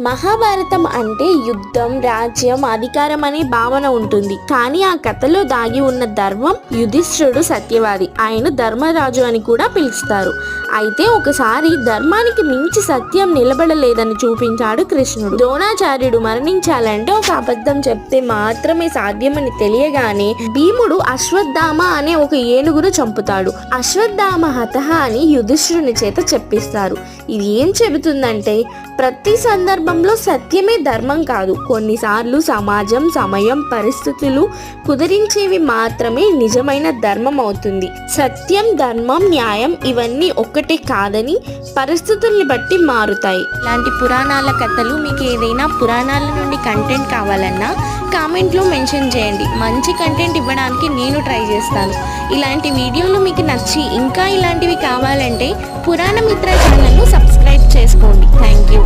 మహాభారతం అంటే యుద్ధం, రాజ్యం, అధికారం అనే భావన ఉంటుంది. కానీ ఆ కథలో దాగి ఉన్న ధర్మం. యుధిష్ఠిరుడు సత్యవాది, ఆయన ధర్మరాజు అని కూడా పిలుస్తారు. అయితే ఒకసారి ధర్మానికి మించి సత్యం నిలబడలేదని చూపించాడు కృష్ణుడు. ద్రోణాచార్యుడు మరణించాలంటే ఒక అబద్ధం చెప్తే మాత్రమే సాధ్యమని తెలియగానే భీముడు అశ్వత్థామ అనే ఒక ఏనుగును చంపుతాడు. అశ్వత్థామ హతః అని యుధిష్ఠిరుని చేత చెప్పిస్తారు. ఇది ఏం చెబుతుందంటే ప్రతి సందర్భంలో సత్యమే ధర్మం కాదు. కొన్నిసార్లు సమాజం, సమయం, పరిస్థితులు కుదిరించేవి మాత్రమే నిజమైన ధర్మం అవుతుంది. సత్యం, ధర్మం, న్యాయం ఇవన్నీ ఒక్కటే కాదని పరిస్థితుల్ని బట్టి మారుతాయి. ఇలాంటి పురాణాల కథలు మీకు ఏదైనా పురాణాల నుండి కంటెంట్ కావాలన్నా కామెంట్లో మెన్షన్ చేయండి. మంచి కంటెంట్ ఇవ్వడానికి నేను ట్రై చేస్తాను. ఇలాంటి వీడియోలు మీకు నచ్చి ఇంకా ఇలాంటివి కావాలంటే పురాణ మిత్ర ఛానల్ను సబ్స్క్రైబ్ చేసుకోండి. Thank you.